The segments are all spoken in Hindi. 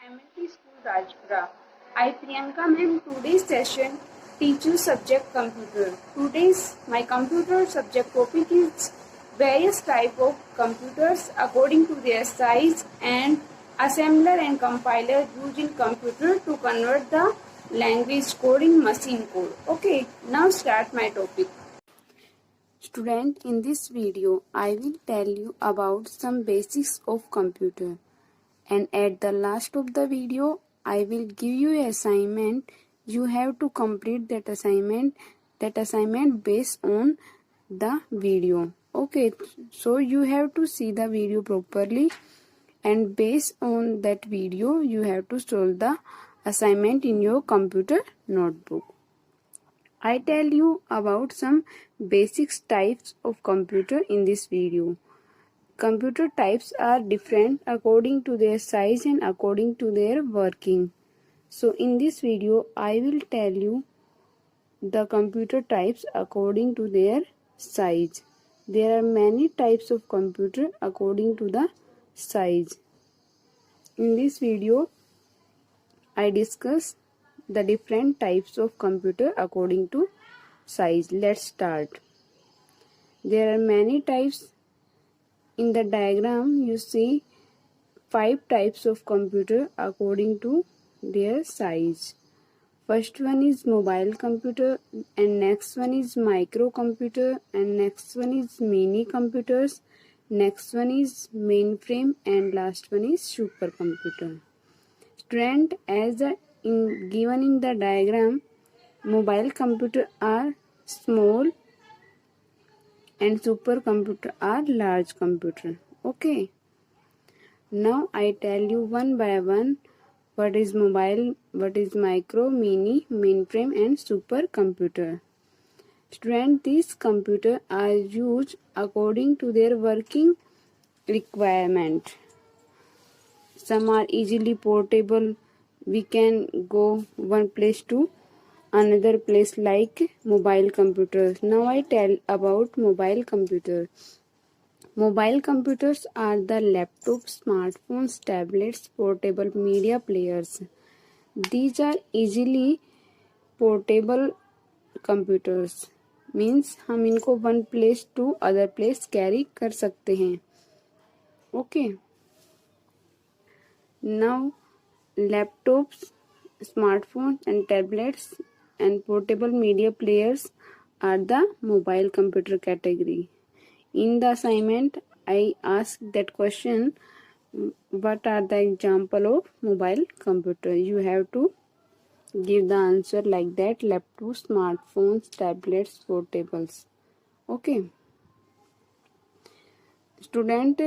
MLT School Rajpura. I Priyanka ma'am. Today's session teach you subject computer. Today's my computer subject topic is various type of computers according to their size and assembler and compiler used in computer to convert the language coding machine code. Okay, now start my topic. Student, in this video I will tell you about some basics of computer. And at the last of the video I will give you an assignment. You have to complete that assignment based on the video. Okay, so you have to see the video properly, and based on that video you have to solve the assignment in your computer notebook. I tell you about some basic types of computer in this video. Computer types are different according to their size and according to their working. So in this video I will tell you the computer types according to their size. There are many types of computer according to the size. In this video I discuss the different types of computer according to size. Let's start. There are many types. In the diagram you see 5 types of computer according to their size. First one is mobile computer, and next one is microcomputer, and next one is mini computers, next one is mainframe, and last one is supercomputer. Student, as given in the diagram, mobile computer are small and supercomputer are large computer. Okay. Now I tell you one by one what is mobile, what is micro, mini, mainframe and supercomputer. Student, these computers are used according to their working requirement. Some are easily portable. We can go one place to another place like mobile computers. Now I tell about mobile computer. Mobile computers are the laptops, smartphones, tablets, portable media players. These are easily portable computers. Means हम इनको one place to other place carry कर सकते हैं. Okay. Now laptops, smartphones and tablets and portable media players are the mobile computer category. In the assignment I asked that question, what are the example of mobile computer? You have to give the answer like that: laptops, smartphones, tablets, portables. Okay. Student,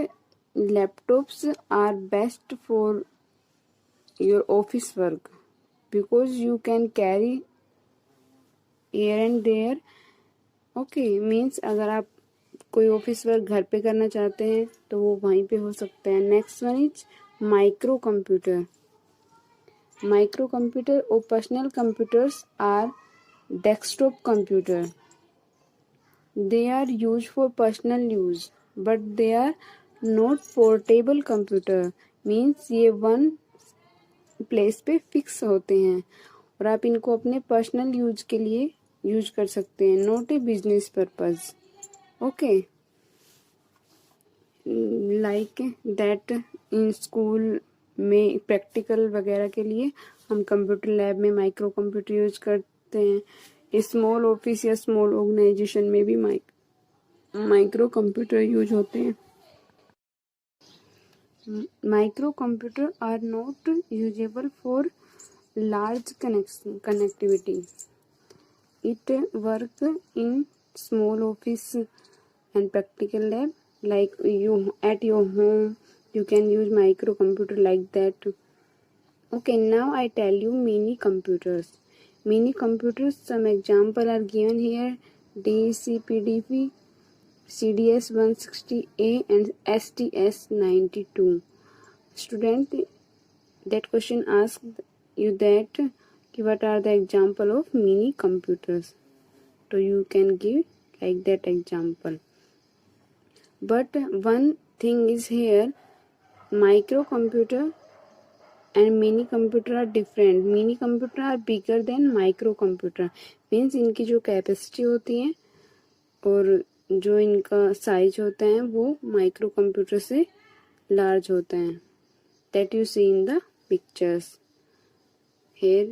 laptops are best for your office work because you can carry here and there. Okay, means अगर आप कोई ऑफिस वर्क घर पे करना चाहते हैं तो वो वहीं पे हो सकता है. Next one is micro computer. Micro computer और personal computers are desktop computer. They are use for personal use but they are not portable computer. Means ये वन प्लेस पे फिक्स होते हैं और आप इनको अपने पर्सनल यूज के लिए यूज कर सकते हैं, not a business purpose. Okay. Like that in school में प्रैक्टिकल वगैरह के लिए हम कंप्यूटर लैब में माइक्रो कंप्यूटर यूज करते हैं. स्मॉल ऑफिस या स्मॉल ऑर्गेनाइजेशन में भी माइक्रो कंप्यूटर यूज होते हैं. Micro computer are not usable for large connectivity. It work in small office and practical lab. Like you at your home, you can use microcomputer like that. Okay, now I tell you mini computers. Mini computers, some example are given here: DCPDP, CDS 160A and STS 92. Student, that question asked you that what are the example of mini computers, so you can give like that example. But one thing is here, microcomputer and mini computer are different. Mini computer are bigger than micro computer. Means इनकी जो कैपेसिटी होती है और जो इनका साइज होता है वो माइक्रो कंप्यूटर से लार्ज होता है. That you see in the pictures. Here,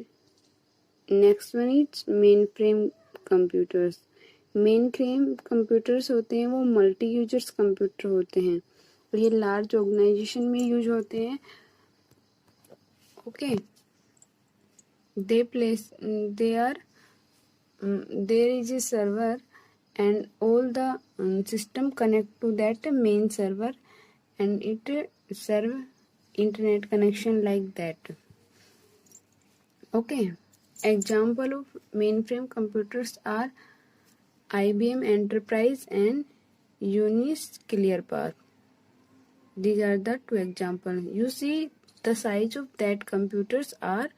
next one is mainframe computers. Mainframe computers होते हैं वो मल्टी यूजर्स कंप्यूटर होते हैं और ये लार्ज ऑर्गेनाइजेशन में यूज होते हैं. Okay, they are there is a server and all the system connect to that main server and it serve internet connection like that. Okay, example of mainframe computers are IBM Enterprise and Unis ClearPath. These are the two examples. You see the size of that computers are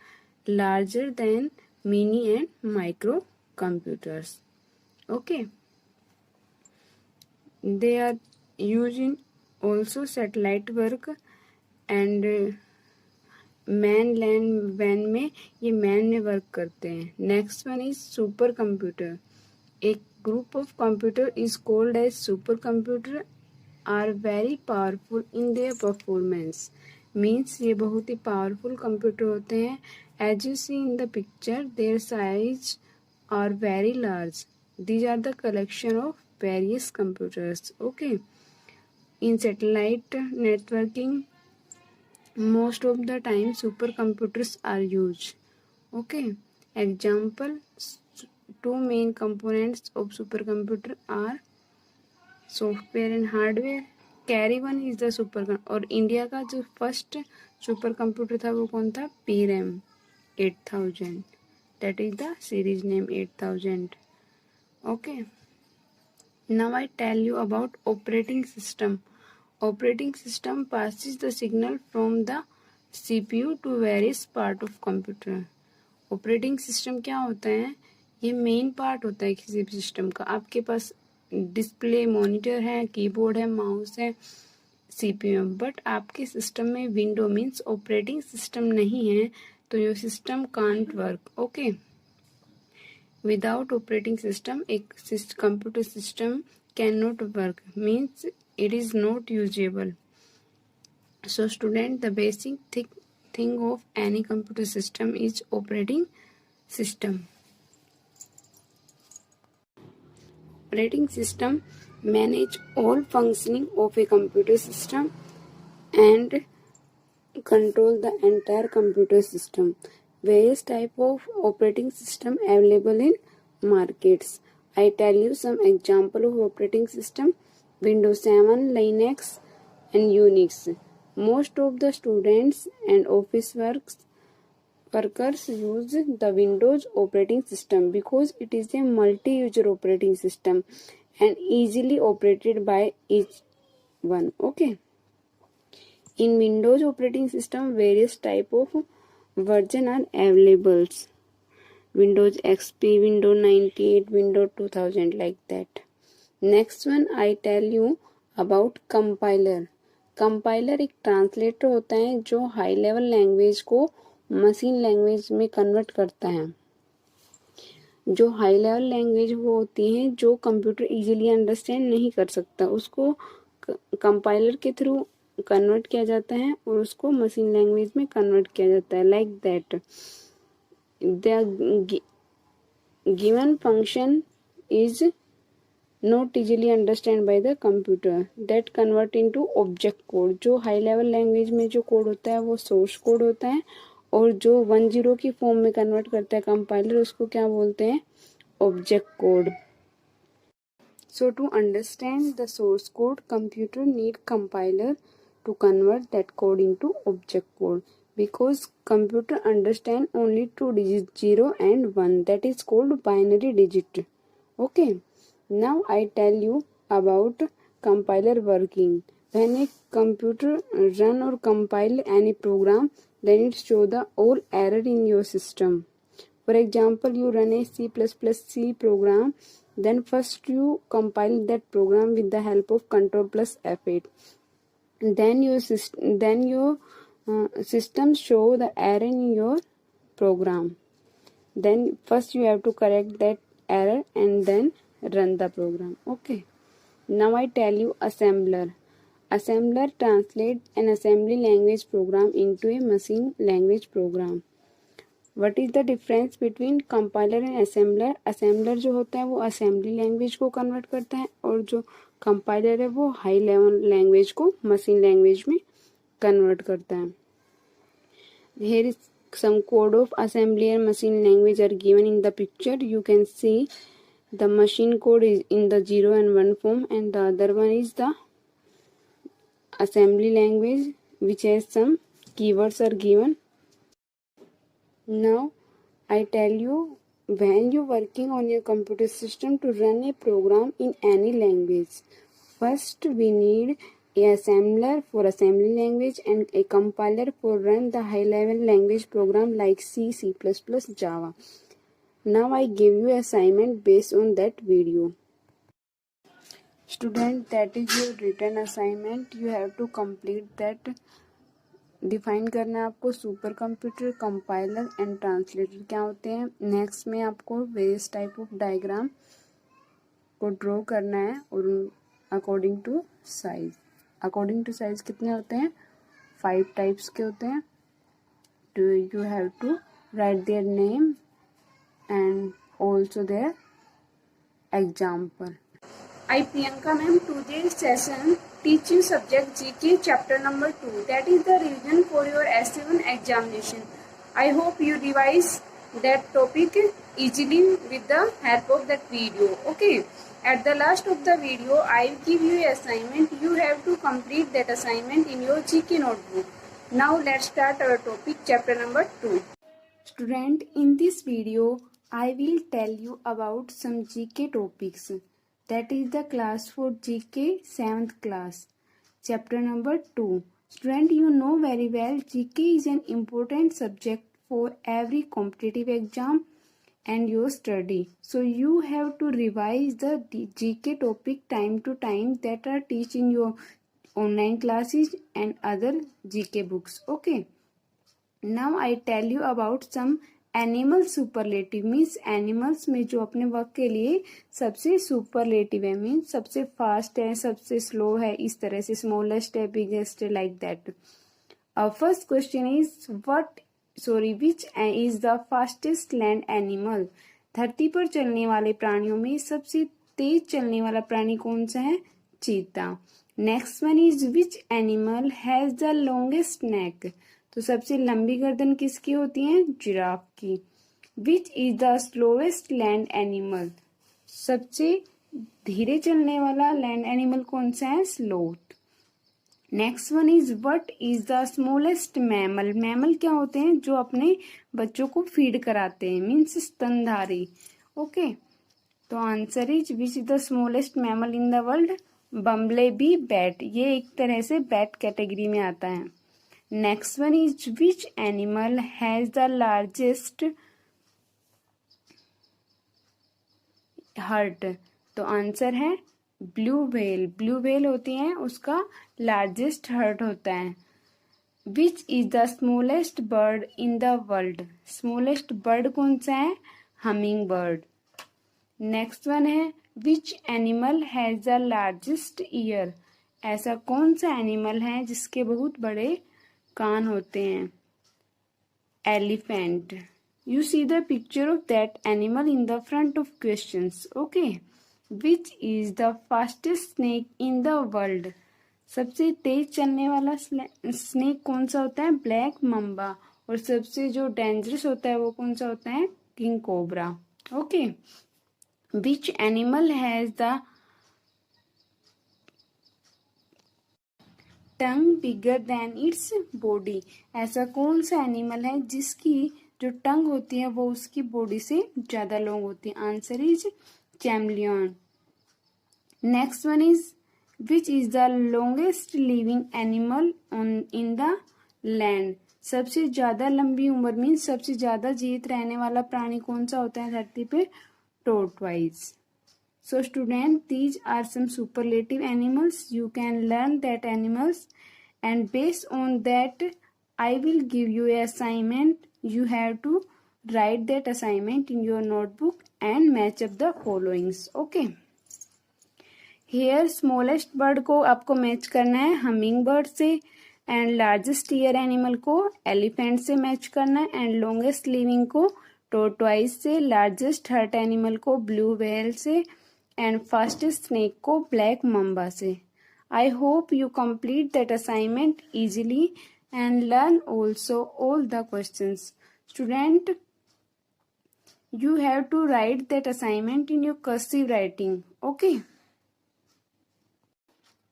larger than mini and micro computers. Okay, they are used in also satellite work and MAN LAN वैन में ये मैन में वर्क करते हैं. Next one is super computer. एक group of computer is called as super computer are very powerful in their performance. Means ये बहुत ही पावरफुल कंप्यूटर होते हैं. As you see in the picture their size are very large. These are the collection of various computers. Okay, in satellite networking most of the time supercomputers are used. Okay, example, two main components of supercomputer are software and hardware. Carry one is the supercomputer और इंडिया का जो फर्स्ट सुपर कंप्यूटर था वो कौन था? PRAM 8000. that is the series name 8000. Okay, now I tell you about operating system. Operating system passes the signal from the CPU to various part of computer. Operating system क्या होता है? ये मेन पार्ट होता है किसी भी सिस्टम का. आपके पास डिस्प्ले, मॉनिटर है, कीबोर्ड है, माउस है, CPU, बट आपके सिस्टम में विंडो मीन्स ऑपरेटिंग सिस्टम नहीं है तो ये system can't work. Okay, without operating system एक computer system can not work. Means it is not usable. So student, the basic thing of any computer system is operating system. Operating system manage all functioning of a computer system and control the entire computer system. Various type of operating system available in markets. I tell you some example of operating system. Windows 7, Linux and Unix. Most of the students and office workers use the Windows operating system because it is a multi-user operating system and easily operated by each one. Okay. In Windows operating system, various type of version are available. Windows XP, Windows 98, Windows 2000 like that. Next one I tell you about compiler. Compiler एक ट्रांसलेटर होता है जो हाई लेवल लैंग्वेज को मशीन लैंग्वेज में कन्वर्ट करता है. जो हाई लेवल लैंग्वेज वो होती है जो कंप्यूटर इजीली अंडरस्टैंड नहीं कर सकता, उसको कंपाइलर के थ्रू कन्वर्ट किया जाता है और उसको मशीन लैंग्वेज में कन्वर्ट किया जाता है. Like that the given function is not easily understand by the computer that convert into object code. जो हाई लेवल लैंग्वेज में जो कोड होता है वो सोर्स कोड होता है और जो 10 की फॉर्म में कन्वर्ट करता है कंपाइलर उसको क्या बोलते हैं? Object code. So to understand the source code computer need compiler to convert that code into object code because computer understand only two digits 0 and 1, that is called binary digit. Okay, now I tell you about compiler working. When a computer run or compile any program, then it show the all error in your system. For example, you run a C++ program, then first you compile that program with the help of Ctrl plus F8. Then your system show the error in your program. Then first you have to correct that error and then run the program. Okay. Now I tell you assembler. Assembler translates an assembly language program into a machine language program. What is the difference between compiler and assembler? Assembler जो होता है वो assembly language को convert करता है और जो compiler है वो high level language को machine language में convert करता है. Here is some code of assembly and machine language are given in the picture. You can see the machine code is in the 0 and 1 form, and the other one is the assembly language which has some keywords are given. Now I tell you, when you working on your computer system to run a program in any language, first we need a assembler for assembly language and a compiler for run the high level language program like C, C++, Java. Now I give you assignment based on that video. Student, that is your written assignment. You have to complete that. Define करना है आपको super computer, compiler and translator क्या होते हैं. नेक्स्ट में आपको वेरियस टाइप ऑफ डायग्राम को ड्रॉ करना है और according to size. According to size कितने होते हैं? 5 टाइप्स के होते हैं. तो you have to write their name and also their example. I Priyanka ma'am, today's session teach you subject GK chapter number 2, that is the revision for your S7 examination. I hope you revise that topic easily with the help of that video. Okay, at the last of the video I will give you an assignment. You have to complete that assignment in your GK notebook. Now let's start our topic chapter number 2. Student, in this video I will tell you about some GK topics. That is the class for GK 7th class, chapter number 2. Student, you know very well GK is an important subject for every competitive exam and your study. So you have to revise the GK topic time to time that are teach in your online classes and other GK books. Okay. Now I tell you about some animal superlative. Means animals में जो अपने वर्क के लिए सबसे सुपरलेटिव है, मीन्स सबसे फास्ट है, सबसे स्लो है, इस तरह से स्मॉलेस्ट है, बिगेस्ट है, like that. First question is which is the fastest land animal. धरती पर चलने वाले प्राणियों में सबसे तेज चलने वाला प्राणी कौन सा है? चीता. Next one is which animal has the longest neck. तो सबसे लंबी गर्दन किसकी होती है? जिराफ की. Which is the slowest land animal. सबसे धीरे चलने वाला लैंड एनिमल कौन सा है? Sloth. Next one is what is the smallest mammal. Mammal क्या होते हैं? जो अपने बच्चों को फीड कराते हैं, मीन्स स्तनधारी. ओके, तो answer is which is the smallest mammal in the world? Bumblebee bat. ये एक तरह से बैट कैटेगरी में आता है. Next one is which animal has the largest heart. तो आंसर है ब्लू व्हेल. ब्लू व्हेल होती है, उसका लार्जेस्ट हार्ट होता है. विच is the smallest bird in the world. Smallest bird कौन सा है? Humming bird. नेक्स्ट वन है विच animal has the largest year. ऐसा कौन सा एनिमल है जिसके बहुत बड़े कान होते हैं? Elephant. You see the picture of that animal in the front of questions. Okay. Which is the fastest snake in the world. सबसे तेज चलने वाला स्नेक कौन सा होता है? Black Mamba. और सबसे जो डेंजरस होता है वो कौन सा होता है? King cobra. Okay. Which animal has the tongue bigger than its body. ऐसा कौन सा एनिमल है जिसकी जो टंग होती है वो उसकी बॉडी से ज्यादा लॉन्ग होती है? Answer is chameleon. Next one is which is the longest living animal in the land. सबसे ज्यादा लंबी उम्र में सबसे ज्यादा जीवित रहने वाला प्राणी कौन सा होता है धरती पे? Tortoise. So student, these are some superlative animals. You can learn that animals and based on that I will give you an assignment. You have to write that assignment in your notebook and match up the followings. Okay. Here smallest bird को आपको मैच करना है हमिंग बर्ड से, एंड लार्जेस्ट ईयर एनिमल को एलिफेंट से मैच करना है, एंड लॉन्गेस्ट लिविंग को टोरटॉइस से, लार्जेस्ट हर्ट एनिमल को ब्लू व्हेल से, एंड फास्टेस्ट स्नेक को ब्लैक मम्बा से. I hope you complete that assignment easily and learn also all the questions. Student, you have to write that assignment in your cursive writing, okay?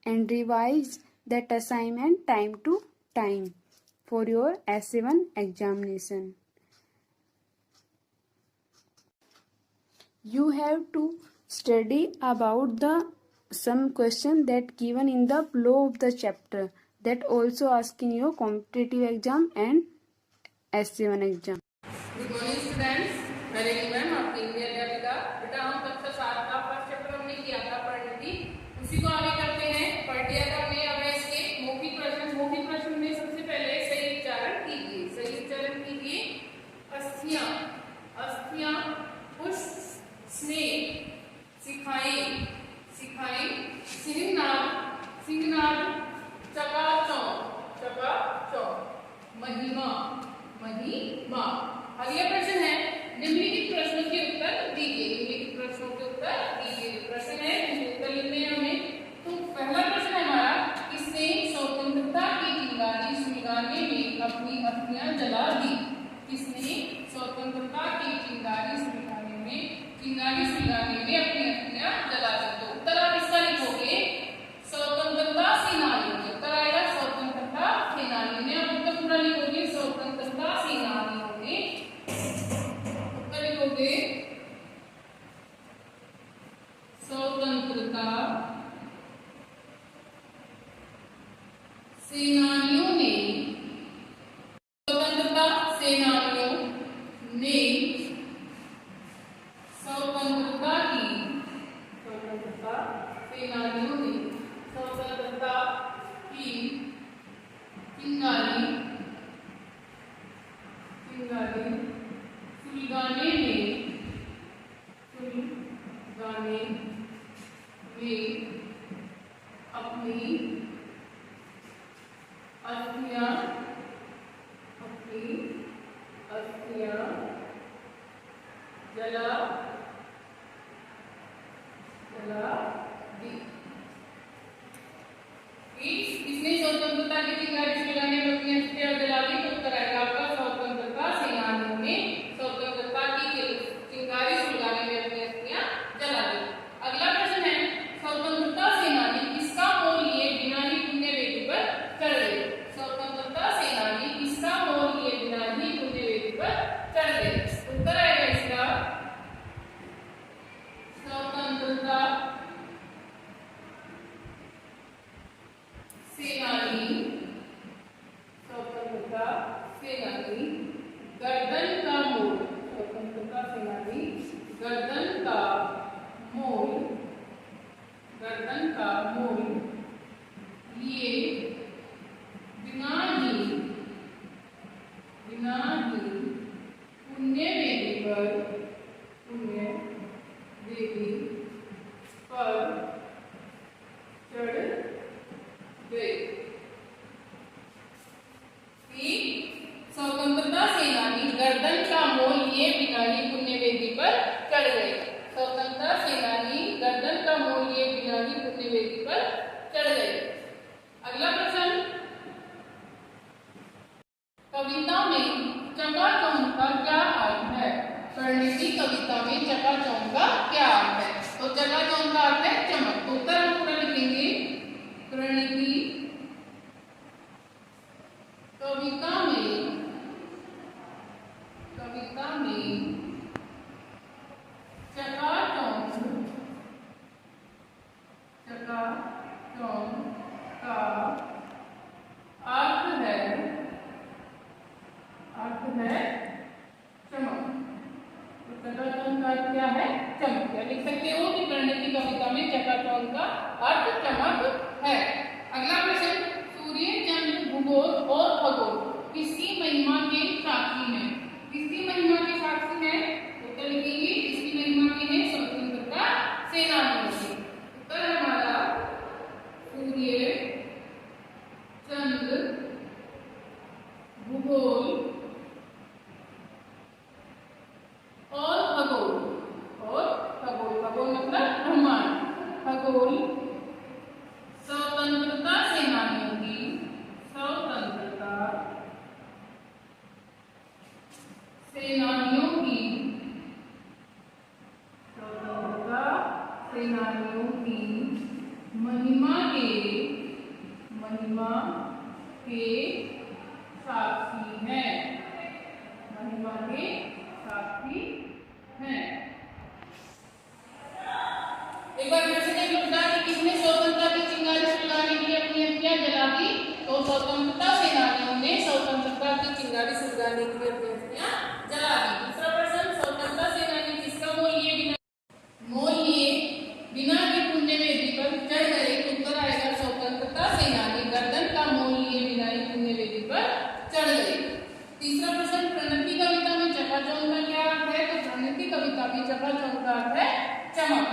And revise that assignment time to time for your essay 1 examination. You have to study about the some question that given in the below of the chapter that also ask in your competitive exam and essay 1 exam. Good morning students, मैं रेखी मैम आपकी इंडियन अध्यापिका. बेटा हम कक्षा 7 का फर्स्ट चैप्टर हमने किया था परिणति, उसी को आगे करते हैं. पढ़ लिया था हमने. अब इसके मौखिक प्रश्न में सबसे पहले सही उच्चारण कीजिए. अस्थियां, अस्थियां, पुष्प, स्नेह, सिखाएं, सिंहनाद, चकाचौंध, महिमा. अगला प्रश्न है निम्नलिखित प्रश्नों के उत्तर दीजिए. प्रश्न है उत्तर लिखने हैं हमें. तो पहला प्रश्न है हमारा, किसने स्वतंत्रता की चिंगारी सुलगाने में अपनी अस्थियां जला दी? किसने स्वतंत्रता की चिंगारी सुलगाने में अपनी अस्थियां जला दी? तो उत्तर आप इसका लिखोगे स्वतंत्रता सेनानियों ने. उत्तर आएगा स्वतंत्रता सेनानियों ने. आप उत्तर पूरा लिखोगे स्वतंत्रता सेनानियों ने. उत्तर लिखोगे स्वतंत्रता सेनानियों ने. स्वतंत्रता सेनानियों ने स्वतंत्रता की चिंगारी सुलगाने में अपनी अस्थियां जला दी. इसने स्वतंत्रता की चिंगारी सुलगाने में अपनी अस्थियां जला दी. तो उत्तर आएगा आपका स्वतंत्रता सेनानियों ने स्वतंत्रता की चिंगारी सुलगाने में अपनी अस्थियां जला दी. अगला प्रश्न है, स्वतंत्रता सेनानी किसका मोल लिए बिना ही पुण्य वेदी पर चढ़ गए? स्वतंत्रता सेनानी किसका मोल लिए बिना ही पुण्य वेदी पर चढ़ गए? उत्तर आएगा इसका स्वतंत्रता सेनानी गर्दन का मोल. स्वतंत्रता सेनानी गर्दन का मोल लिए बिना ही पुण्य वेदी पर चढ़ गए. स्वतंत्रता सेनानी गर्दन का मोल लिए बिना ही पुण्य वेदी पर चढ़ गए. स्वतंत्रता सेनानी गर्दन का मोल लिए बिना ही पुण्य वेदी पर चढ़ गए. अगला प्रश्न, कविता में चकाचौंध का क्या अर्थ है? परिणति कविता में चकाचौंध का क्या अर्थ है? तो चकाचौंध का अर्थ है चमक. तो उत्तर हम पूरा लिखेंगे. परिणति कविता में चकाचौंध का अर्थ है चमक. तो चकाचौंध का अर्थ क्या है? चमक. क्या लिख सकते हो कि परिणति कविता में चकाचौंध का अर्थ चमक है. अगला प्रश्न, सूर्य, चंद्र, भूगोल और खगोल महिमा के साक्षी हैं। किसकी महिमा के साक्षी हैं? उत्तर लिखेंगे इसकी महिमा के हैं स्वतंत्रता सेनानियों के। उत्तर हमारा सूर्य, चंद्र, भूगोल और खगोल। और खगोल, खगोल मतलब ब्रह्मांड, खगोल स्वतंत्रता सेनानियों की, स्वतंत्रता सेनानियों की, स्वतंत्रता सेनानियों की महिमा के साक्षी हैं, महिमा के साक्षी हैं। एक बार फिर से देख लो कि किसने स्वतंत्रता की चिंगारी सुलगाने के लिए अपनी हत्या जला दी? तो स्वतंत्रता सेनानियों ने स्वतंत्रता की चिंगारी सुलगाने के लिए अपनी हत्या जला दी। दूसरा प्रश्न, स्वतंत्रता सेनानी किसका मोल लिए बिना की पुण्य वेदी पर चढ़ गए? उत्तर आएगा स्वतंत्रता सेनानी गर्दन का मोल लिए बिना ही पुण्य वेदी पर चढ़ गए। तीसरा प्रश्न, प्रणति कविता में चकाचौंध का क्या अर्थ है? तो प्रणति कविता में चकाचौंध का अर्थ है चमक।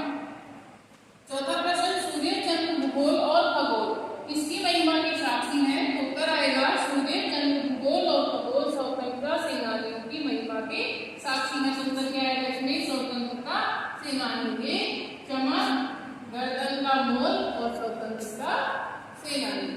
चौथा प्रश्न, सूर्य, चंद्र, भूगोल और खगोल किसकी महिमा के साक्षी हैं? उत्तर आएगा सूर्य, चंद्र, भूगोल और खगोल स्वतंत्रता सेनानियों की महिमा के साक्षी हैं। उत्तर क्या आएगा इसमें? स्वतंत्रता सेनानियों के चमक, गर्दन का मोल और स्वतंत्रता सेनानी।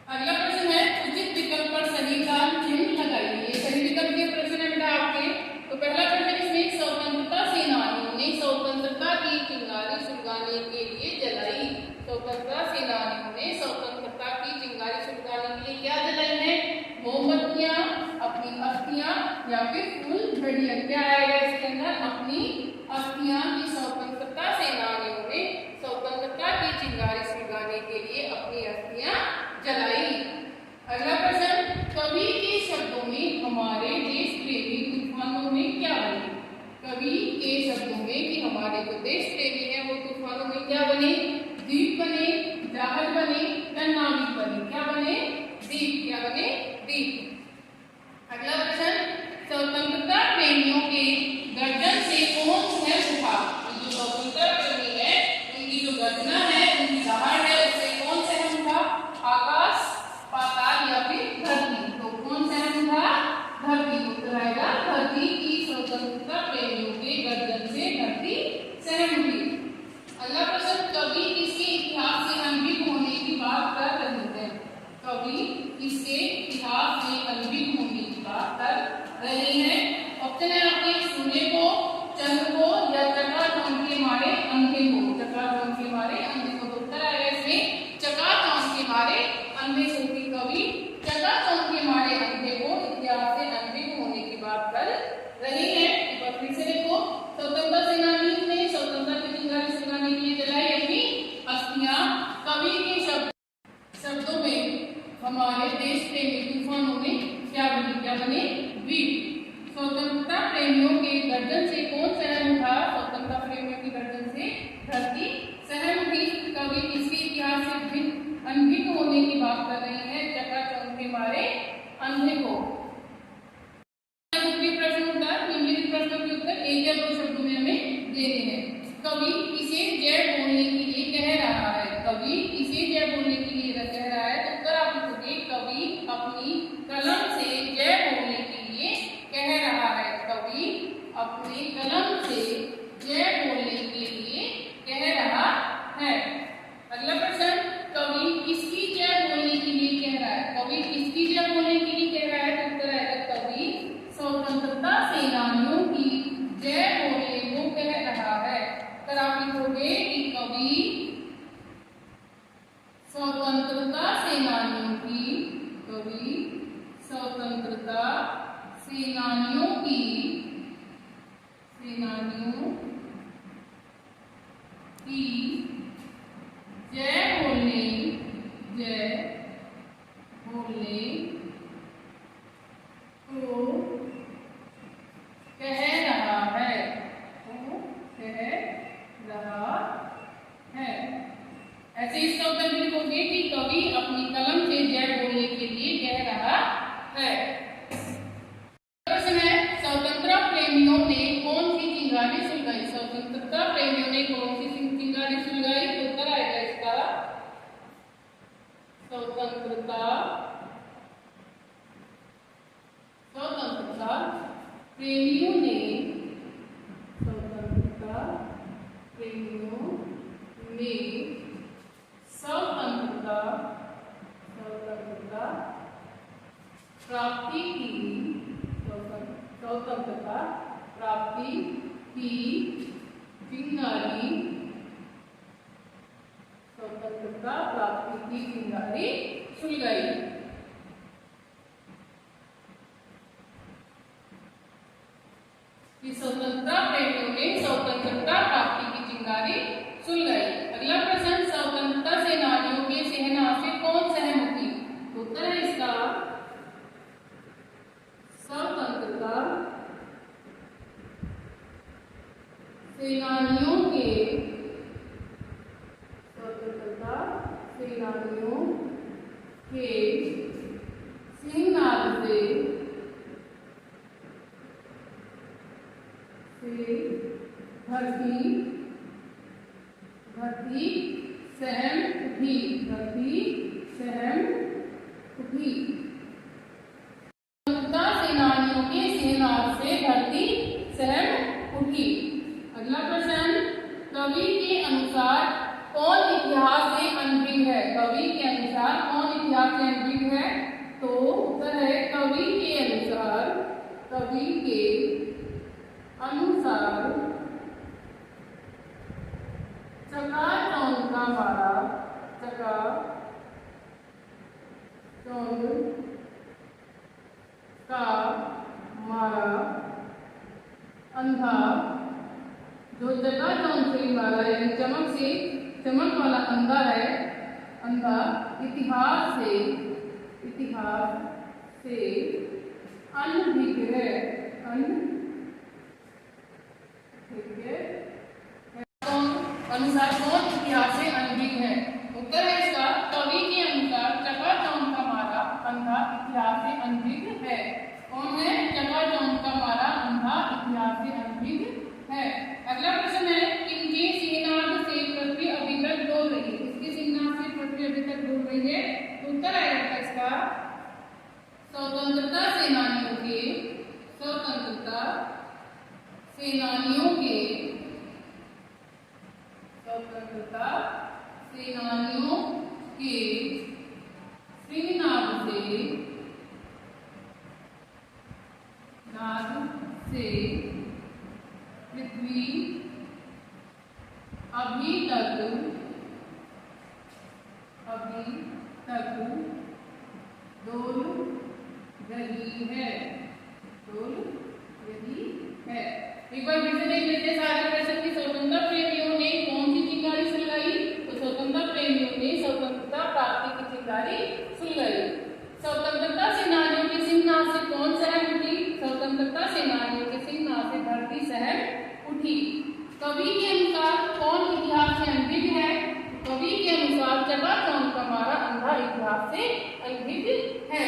अगला प्रश्न है उचित विकल्प पर सही का चिन्ह लगाइए। सही विकल्प के प्रश्न है बेटा आपके। तो पहला प्रश्न इसमें स्वतंत्रता सेनानियों ने स्वतंत्रता की चिंगारी सुलगाने के लिए जलाई। स्वतंत्रता सेनानियों ने स्वतंत्रता की चिंगारी सुलगाने के लिए क्या जलाई है? मोमबत्तियां, अपनी अस्थियां या फिर फूल झड़ियां। क्या आएगा इसके अंदर? अपनी अस्थियां की स्वतंत्रता सेनानियों ने स्वतंत्रता की चिंगारी सुलगाने के लिए अपनी अस्थियां जलाई। अगला प्रश्न, कवि के शब्दों में हमारे देश प्रेमी तूफानों में क्या बने? कवि के शब्दों में कि हमारे जो देश प्रेमी है वो तूफानों में क्या बने? द्वीप बने, जहाज बने या नाविक बने? क्या बने? द्वीप। क्या बने? द्वीप। अगला प्रश्न, स्वतंत्रता प्रेमियों के गर्जन से कौन सहम उठा? जो स्वतंत्रता प्रेमी है उनकी जो गर्जना है, उनकी दहाड़ है, उससे कौन सहम उठा? आकाश, पाताल या फिर धरती? तो कौन सहम उठा? धरती। उत्तर आएगा धरती की स्वतंत्रता प्रेमियों के गर्जन से धरती सहम उठी। अगला प्रश्न, कवि किसके इतिहास से अनभिज्ञ होने की बात कर रहे हैं? कवि किसके इतिहास से अनभिज्ञ होने की बात कर रहे हैं? ऑप्शन है आपके सूर्य को, चंद्र को या चकाचौंध के मारे अंधे को। चकाचौंध के मारे अंधे को। उत्तर आएगा इसमें चकाचौंध के मारे अंधे को। कवि चकाचौंध के मारे अंधे को इतिहास से अनभिज्ञ होने की बात कर रहे हैं। एक बार फिर से देखो, स्वतंत्रता सेनानी ने स्वतंत्रता की चिंगारी सुलगाने के लिए जलाई अपनी अस्थियां। कवि के शब्दों में हमारे देश प्रेमी तूफानों में क्या बने? क्या बने? द्वीप। स्वतंत्रता प्रेमियों के गर्जन से कौन सहम उठा? स्वतंत्रता प्रेमियों की गर्जन से धरती सहम उठी। कवि किसके इतिहास से अनभिज्ञ होने की बात कर रहे हैं? चकाचौंध के मारे अंधे को। प्रश्न उत्तर, निम्नलिखित प्रश्नों के उत्तर एक या दो शब्दों में हमें देने हैं। कवि इसे जय बोलने के लिए कह रहा है। कवि इसे जय बोलने के लिए कह रहा है। तो उत्तर आप लिखोगे कवि अपनी कलम से जय बोलने के लिए कह रहा है। कवि अपने कलम से जय बोलने के लिए कह रहा है। अगला प्रश्न, कवि किसकी जय बोलने के लिए कह रहा है? कवि किसकी जय बोलने के लिए कह रहा है? तो उत्तर आएगा कवि स्वतंत्रता सेनानियों की जय बोलने को कह रहा है। तो आप लिखोगे कि कवि स्वतंत्रता सेनानियों की, कवि स्वतंत्रता सेनानियों की, सेनानियों की जय बोलने को कह रहा है। ऐसे इसका उत्तर लिखोगे कि कवि अपनी कलम से जय स्वतंत्रता प्रेमियों ने स्वतंत्रता प्रेमियों ने स्वतंत्रता प्राप्ति की स्वतंत्रता प्राप्ति की चिंगारी स्वतंत्रता प्राप्ति की चिंगारी सुलगाई। स्वतंत्रता प्रेमियों ने स्वतंत्रता प्राप्ति की चिंगारी सुलगाई। अगला प्रश्न, स्वतंत्रता सेनानियों के सहना से कौन सहम हुई? उत्तर है इसका स्वतंत्रता सेनानियों के सिंहनाद से धरती सहम उठी। स्वतंत्रता सेनानियों के सिंहनाद से धरती सहम उठी। अगला प्रश्न, कवि के अनुसार कौन इतिहास से अनभिज्ञ है? कवि के अनुसार कौन इतिहास से अनभिज्ञ है? तो उत्तर है कवि के अनुसार चकाचौंध का मारा अंधा, जो चकाचौंध से मारा यानी चमक वाला अंधा है, अंधा इतिहास से अनभिज्ञ है। अनुसार कौन इतिहास से अनभिज्ञ है? उत्तर है इसका कवि के अनुसार चकाचौंध का मारा अंधा इतिहास से अनभिज्ञ है। कौन है? चकाचौंध का मारा अंधा इतिहास से अनभिज्ञ है। अगला प्रश्न है, किनके सिंहनाद से पृथ्वी अभी तक डोल रही है? इसके सिंहनाद से पृथ्वी अभी तक डोल रही है। उत्तर आएगा इसका स्वतंत्रता सेनानियों के सिंहनाद से पृथ्वी अभी तक डोल रही है। एक बार फिर से देख लेते हैं सारे प्रश्न की। स्वतंत्रता प्रेमियों ने कौन सी चिंगारी सुलगाई? तो स्वतंत्रता प्रेमियों ने स्वतंत्रता प्राप्ति की चिंगारी सुलगाई। स्वतंत्रता सेनानियों के सिंहनाद से कौन सहम उठी? स्वतंत्रता सेनानियों के सिंहनाद से धरती सहम उठी। कवि के अनुसार कौन इतिहास से अनभिज्ञ है? कवि के अनुसार चकाचौंध का मारा अंधा इतिहास से अनभिज्ञ है।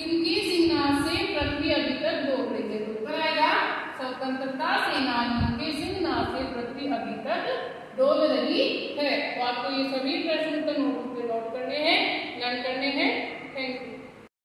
इनके सिंहनाद से पृथ्वी अभी तक डोल रही है। उत्तर आएगा स्वतंत्रता सेनानियों के सिंहनाद से पृथ्वी अभी तक डोल रही है। तो आपको ये सभी प्रश्न उत्तर नोट